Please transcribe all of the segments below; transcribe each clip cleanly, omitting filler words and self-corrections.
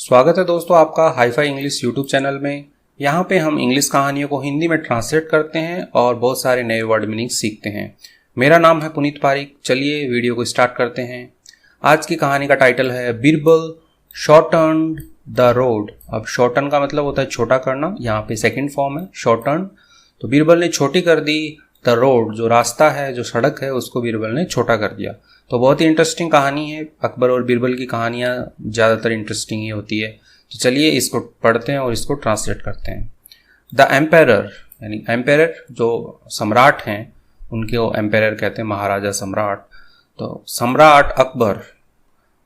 स्वागत है दोस्तों आपका हाईफाई इंग्लिश यूट्यूब चैनल में। यहाँ पे हम इंग्लिश कहानियों को हिंदी में ट्रांसलेट करते हैं और बहुत सारे नए वर्ड मीनिंग सीखते हैं। मेरा नाम है पुनीत पारिक। चलिए वीडियो को स्टार्ट करते हैं। आज की कहानी का टाइटल है बीरबल शॉर्टन्ड द रोड। अब शॉर्टन का मतलब होता है छोटा करना, यहाँ पे सेकेंड फॉर्म है शॉर्टन। तो बीरबल ने छोटी कर दी द रोड, जो रास्ता है जो सड़क है उसको बीरबल ने छोटा कर दिया। तो बहुत ही इंटरेस्टिंग कहानी है। अकबर और बीरबल की कहानियाँ ज़्यादातर इंटरेस्टिंग ही होती है। तो चलिए इसको पढ़ते हैं और इसको ट्रांसलेट करते हैं। द एम्पायर यानी एम्पायर जो सम्राट हैं उनको एम्पायर कहते हैं, महाराजा सम्राट। तो सम्राट अकबर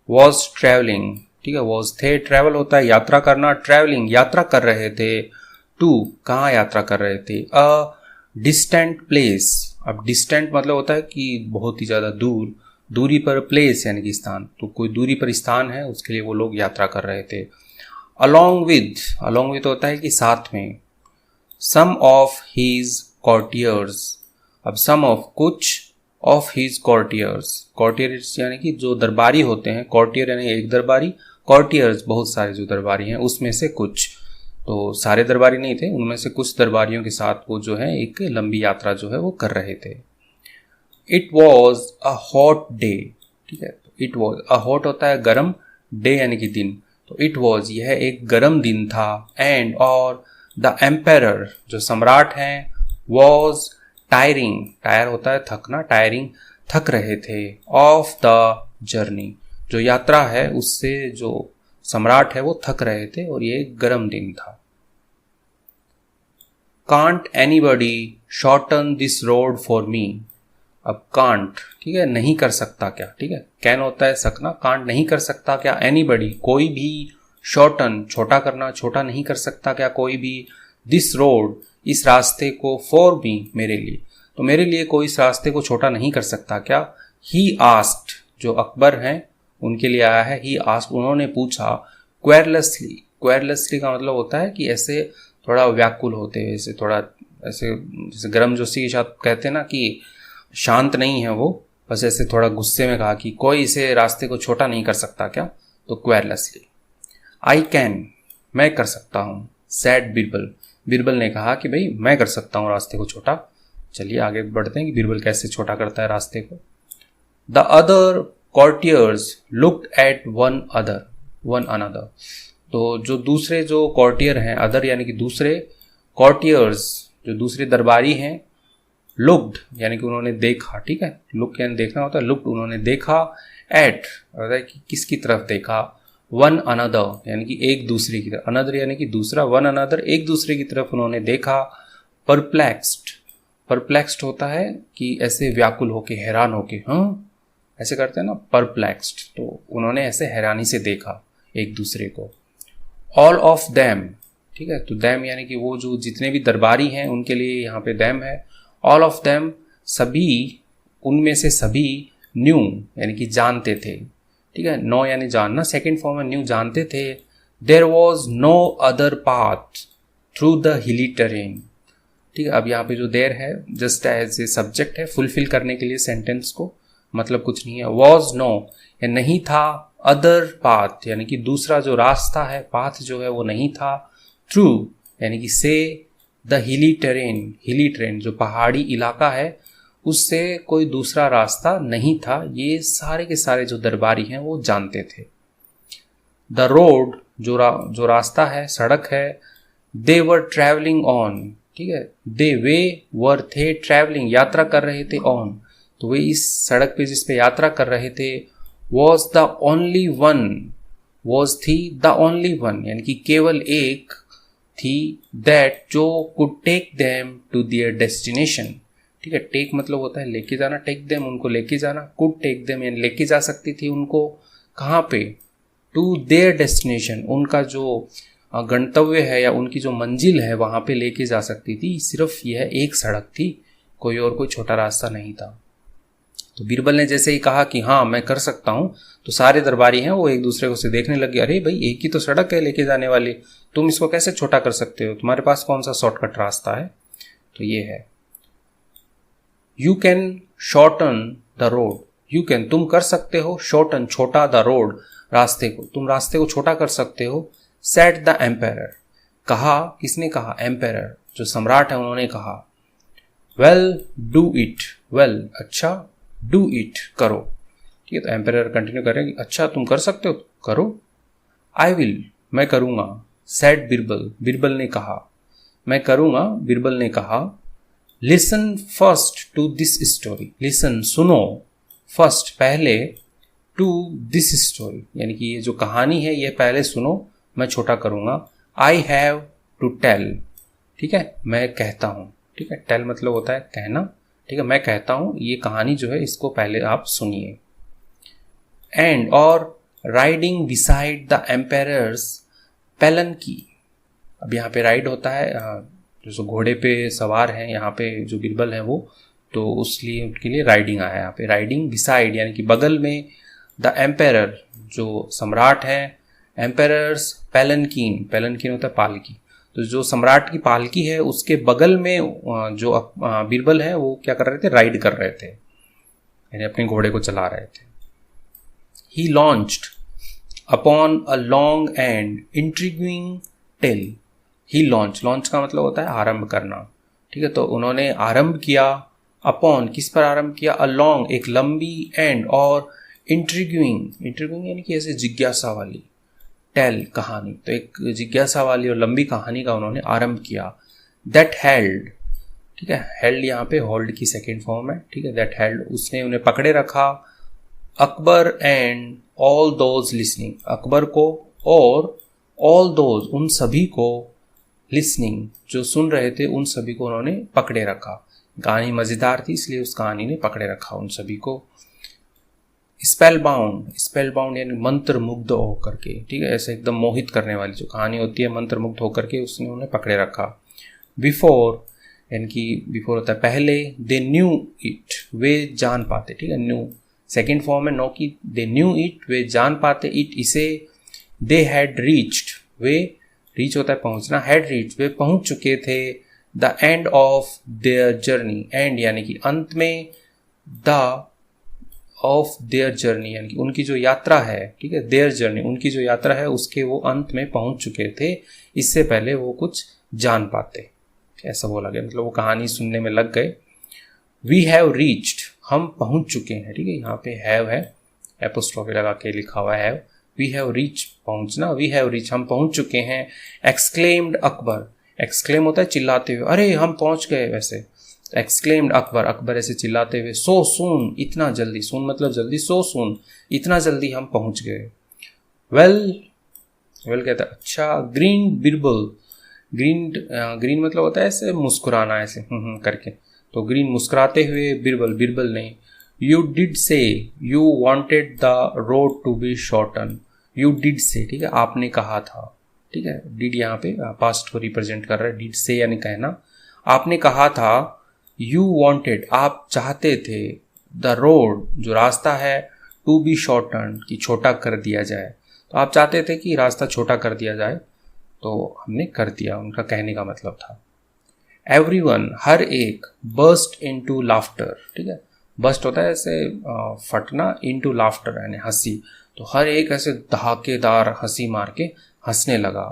वॉज ट्रैवलिंग, ठीक है, वॉज थे, ट्रैवल होता है यात्रा करना, ट्रैवलिंग यात्रा कर रहे थे, टू कहाँ यात्रा कर रहे थे, अ डिस्टेंट प्लेस। अब डिस्टेंट मतलब होता है कि बहुत ही ज़्यादा दूर, दूरी पर, प्लेस यानी कि स्थान, तो कोई दूरी पर स्थान है उसके लिए वो लोग यात्रा कर रहे थे। अलॉन्ग विद होता है कि साथ में। सम ऑफ हीज कॉर्टियर्स, अब सम ऑफ कुछ, ऑफ हीज कॉर्टियर्स यानी कि जो दरबारी होते हैं, कॉर्टियर यानी एक दरबारी, कॉर्टियर्स बहुत सारे जो दरबारी हैं उसमें से कुछ। तो सारे दरबारी नहीं थे, उनमें से कुछ दरबारियों के साथ वो जो है एक लंबी यात्रा जो है वो कर रहे थे। It was a hot day, ठीक है, इट वॉज अ हॉट होता है गर्म, डे यानी कि दिन, तो इट वॉज यह एक गर्म दिन था। एंड और द एम्पायर जो सम्राट हैं वॉज टायरिंग, टायर होता है थकना, टायरिंग थक रहे थे, ऑफ द जर्नी जो यात्रा है उससे जो सम्राट है वो थक रहे थे और ये एक गर्म दिन था। Can't anybody shorten this road for me. अब कांट, ठीक है, नहीं कर सकता क्या, ठीक है, कैन होता है सकना, कांट नहीं कर सकता क्या, एनीबडी कोई भी, शॉर्टन छोटा करना, छोटा नहीं कर सकता क्या कोई भी, दिस रोड इस रास्ते को, फॉर मी मेरे लिए, तो मेरे लिए कोई इस रास्ते को छोटा नहीं कर सकता क्या। ही आस्क्ड जो अकबर हैं उनके लिए आया है, ही आस्क्ड उन्होंने पूछा, क्वेरलेसली, क्वेरलेसली का मतलब होता है कि ऐसे थोड़ा व्याकुल होते हैं, ऐसे थोड़ा ऐसे जैसे गर्मजोशी के साथ कहते हैं ना कि शांत नहीं है वो, बस ऐसे थोड़ा गुस्से में कहा कि कोई इसे रास्ते को छोटा नहीं कर सकता क्या, तो क्वेरलेसली। आई कैन मैं कर सकता हूँ, सैड बीरबल, बीरबल ने कहा कि भाई मैं कर सकता हूँ रास्ते को छोटा। चलिए आगे बढ़ते हैं कि बीरबल कैसे छोटा करता है रास्ते को। The other courtiers looked at one another, तो जो दूसरे जो कॉर्टियर हैं, अदर यानी कि दूसरे, कॉर्टियर्स जो दूसरे दरबारी हैं, लुक्ड यानी कि उन्होंने देखा, ठीक है, लुक यानी देखना होता है, लुक्ड उन्होंने देखा, एट होता है कि किसकी तरफ देखा, वन अनदर यानी कि एक दूसरे की तरफ, अनदर यानी कि दूसरा, वन अनदर एक दूसरे की तरफ उन्होंने देखा। परप्लेक्स्ड होता है कि ऐसे व्याकुल होके, हैरान होके, हाँ ऐसे करते हैं ना, परप्लेक्स्ड, तो उन्होंने ऐसे हैरानी से देखा एक दूसरे को। ऑल ऑफ देम, ठीक है, तो देम यानी कि वो जो जितने भी दरबारी हैं उनके लिए यहाँ पे देम है। ऑल ऑफ देम सभी, उनमें से सभी, न्यू यानी कि जानते थे, ठीक है, नो यानी जानना, सेकेंड फॉर्म में न्यू जानते थे। There was no other path through the hilly terrain, ठीक है, अब यहाँ पे जो देर है जस्ट एज ए सब्जेक्ट है, फुलफिल करने के लिए सेंटेंस को, मतलब कुछ नहीं है। वॉज नो या नहीं था, अदर पाथ यानी कि दूसरा जो रास्ता है, पाथ जो है वो नहीं था, थ्रू यानी कि से, द हिली टेरेन जो पहाड़ी इलाका है उससे कोई दूसरा रास्ता नहीं था, ये सारे के सारे जो दरबारी हैं वो जानते थे। द रोड जो रास्ता है, सड़क है, दे वर ट्रैवलिंग ऑन, ठीक है, दे वे वर थे, ट्रैवलिंग यात्रा कर रहे थे, ऑन तो वे इस सड़क पे जिस पे यात्रा कर रहे थे, was the only one, was थी, द ओनली वन यानी कि केवल एक थी, दैट जो could take them to their destination, ठीक है, टेक मतलब होता है लेके जाना, टेक देम उनको लेके जाना, कुड टेक देम यानी लेके जा सकती थी उनको, कहाँ पे, टू देयर डेस्टिनेशन उनका जो गंतव्य है या उनकी जो मंजिल है वहाँ पे लेके जा सकती थी। सिर्फ यह एक सड़क थी, कोई और कोई छोटा रास्ता नहीं था। तो बीरबल ने जैसे ही कहा कि हाँ मैं कर सकता हूँ, तो सारे दरबारी हैं वो एक दूसरे को से देखने लगे, अरे भाई एक ही तो सड़क है लेके जाने वाली, तुम इसको कैसे छोटा कर सकते हो, तुम्हारे पास कौन सा शॉर्टकट रास्ता है। तो ये है, you can shorten the road, you can तुम कर सकते हो, शॉर्टन छोटा, द रोड रास्ते को, तुम रास्ते को छोटा कर सकते हो। सेड द एम्पायर, कहा, किसने कहा? एम्पायर, जो सम्राट है उन्होंने कहा। वेल डू इट, वेल अच्छा, डू इट करो, ठीक है। तो एम्पायर कंटिन्यू करें कि अच्छा तुम कर सकते हो, करो। आई विल, मैं करूंगा। सेड बिरबल, बिरबल ने कहा, मैं करूंगा, बिरबल ने कहा। Listen first to this story, listen सुनो, फर्स्ट पहले, टू दिस स्टोरी यानी कि ये जो कहानी है ये पहले सुनो, मैं छोटा करूंगा। आई हैव टू टेल, ठीक है, मैं कहता हूं, ठीक है। टेल मतलब होता है कहना, ठीक है, मैं कहता हूं, ये कहानी जो है इसको पहले आप सुनिए। एंड और राइडिंग बिसाइड द एम्पायर्स पेलनकी, अब यहाँ पे राइड होता है जो घोड़े पे सवार हैं यहाँ पे जो बिरबल है वो, तो उसलिए उनके लिए राइडिंग आया यहाँ पे। राइडिंग बिसाइड यानी कि बगल में, द एम्पायर जो सम्राट है, एम्पायर्स पेलनकीन, पेलनकीन होता है पालकी, तो जो सम्राट की पालकी है उसके बगल में जो बिरबल है वो क्या कर रहे थे? राइड कर रहे थे, यानी अपने घोड़े को चला रहे थे। He launched upon a long and intriguing tale, he launch, launch का मतलब होता है आरंभ करना, ठीक है। तो उन्होंने आरंभ किया, अपॉन किस पर आरंभ किया? अ लॉन्ग, एक लंबी, एंड और इंट्रिग्यूइंग, इंट्रिग्यूइंग यानी कि ऐसे जिज्ञासा वाली, टेल कहानी, तो एक जिज्ञासा वाली और लंबी कहानी का उन्होंने आरंभ किया। दैट हेल्ड, ठीक है, हेल्ड यहाँ पे होल्ड की सेकेंड फॉर्म है, ठीक है। दैट हेल्ड, उसने उन्हें पकड़े रखा। Akbar and all those listening, Akbar को और ऑल दोज, उन सभी को, लिसनिंग जो सुन रहे थे उन सभी को उन्होंने पकड़े रखा। कहानी मजेदार थी इसलिए उस कहानी ने पकड़े रखा उन सभी को। स्पेल बाउंड, स्पेल बाउंड यानी मंत्र मुग्ध होकर के, ठीक है, ऐसे एकदम मोहित करने वाली जो कहानी होती है, मंत्र मुग्ध होकर के उसने उन्हें पकड़े रखा। बिफोर यानी कि बिफोर होता है पहले, दे न्यू इट, वे जान पाते, ठीक है, न्यू सेकेंड फॉर्म है नो की, दे न्यू इट, वे जान पाते, इट इसे, they had reached, way, reach होता है पहुंचना, हैड रीच वे पहुंच चुके थे, the end of their journey, and यानी कि अंत में, द ऑफ देयर जर्नी यानी कि उनकी जो यात्रा है, ठीक है, देयर जर्नी उनकी जो यात्रा है उसके वो अंत में पहुंच चुके थे, इससे पहले वो कुछ जान पाते, ऐसा बोला गया, मतलब वो कहानी सुनने में लग गए। वी हैव रीच्ड, हम पहुंच चुके हैं, ठीक है, यहाँ पे हैव है, एपोस्ट्रोफी लगा के लिखा हुआ है, वी हैव रीच पहुंचना, वी हैव रीच हम पहुंच चुके हैं। एक्सक्लेम्ड अकबर, एक्सक्लेम होता है चिल्लाते हुए, अरे हम पहुंच गए, वैसे एक्सक्लेम्ड अकबर, अकबर ऐसे चिल्लाते हुए, सो सून, इतना जल्दी, सून मतलब जल्दी, सो सून इतना जल्दी हम पहुंच गए। वेल, वेल कहता है अच्छा। ग्रीन बिरबल, ग्रीन, ग्रीन मतलब होता है ऐसे मुस्कुराना, ऐसे करके, तो ग्रीन मुस्कुराते हुए, बिरबल, बिरबल ने, you did say, you wanted the road to be shorten, you did say, ठीक है, आपने कहा था, ठीक है, डिड यहाँ पे पास्ट को रिप्रेजेंट कर रहा है, डिड से यानी कहना, आपने कहा था। यू वांटेड, आप चाहते थे, द रोड जो रास्ता है, टू बी शॉर्टन कि छोटा कर दिया जाए, तो आप चाहते थे कि रास्ता छोटा कर दिया जाए, तो हमने कर दिया, उनका कहने का मतलब था। एवरीवन, हर एक, बर्स्ट इनटू लाफ्टर, ठीक है, बर्स्ट होता है ऐसे फटना, इनटू लाफ्टर यानी हंसी, तो हर एक ऐसे धमाकेदार हंसी मार के हंसने लगा।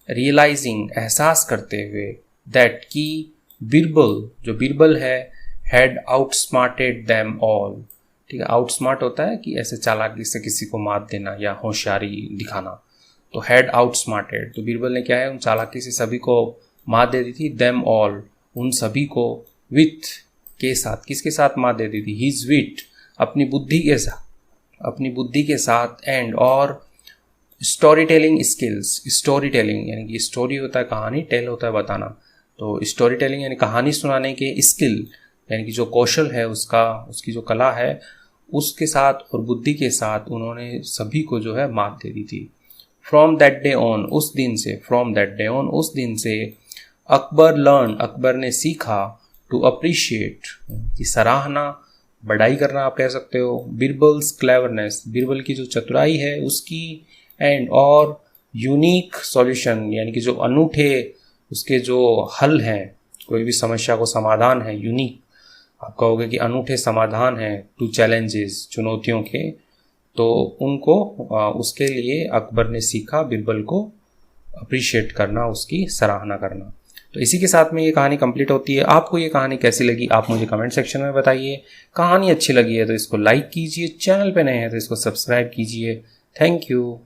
रियलाइजिंग, एहसास करते हुए, दैट की बिरबल, जो बिरबल है, हैड आउटस्मार्टेड देम ऑल, ठीक है, आउटस्मार्ट होता है कि ऐसे चालाकी से किसी को मात देना या होशियारी दिखाना, तो हैड आउटस्मार्टेड, तो बिरबल ने क्या है, उन चालाकी से सभी को मात दे दी थी, देम ऑल उन सभी को, विथ के साथ, किसके साथ मात दे दी थी, हिज विट अपनी बुद्धि के साथ, अपनी बुद्धि के साथ, एंड और story telling skills, story telling यानी कि स्टोरी होता है कहानी, टेल होता है बताना, तो स्टोरी टेलिंग यानी कहानी सुनाने के स्किल यानी कि जो कौशल है उसका, उसकी जो कला है उसके साथ और बुद्धि के साथ उन्होंने सभी को जो है मात दे दी थी। फ्रॉम दैट डे ऑन, उस दिन से, फ्रॉम दैट डे ऑन उस दिन से, अकबर लर्न, अकबर ने सीखा, टू अप्रिशिएट की सराहना, बढ़ाई करना आप कह सकते हो, बिरबल्स क्लेवरनेस, बिरबल की जो चतुराई है उसकी, एंड और यूनिक सॉल्यूशन यानी कि जो अनूठे उसके जो हल हैं, कोई भी समस्या को समाधान है, यूनिक आप कहोगे कि अनूठे समाधान हैं, टू चैलेंजेस चुनौतियों के, तो उनको उसके लिए अकबर ने सीखा बिरबल को अप्रिशिएट करना, उसकी सराहना करना। तो इसी के साथ में ये कहानी कंप्लीट होती है। आपको ये कहानी कैसी लगी आप मुझे कमेंट सेक्शन में बताइए। कहानी अच्छी लगी है तो इसको लाइक कीजिए, चैनल पे नए हैं तो इसको सब्सक्राइब कीजिए। Thank you.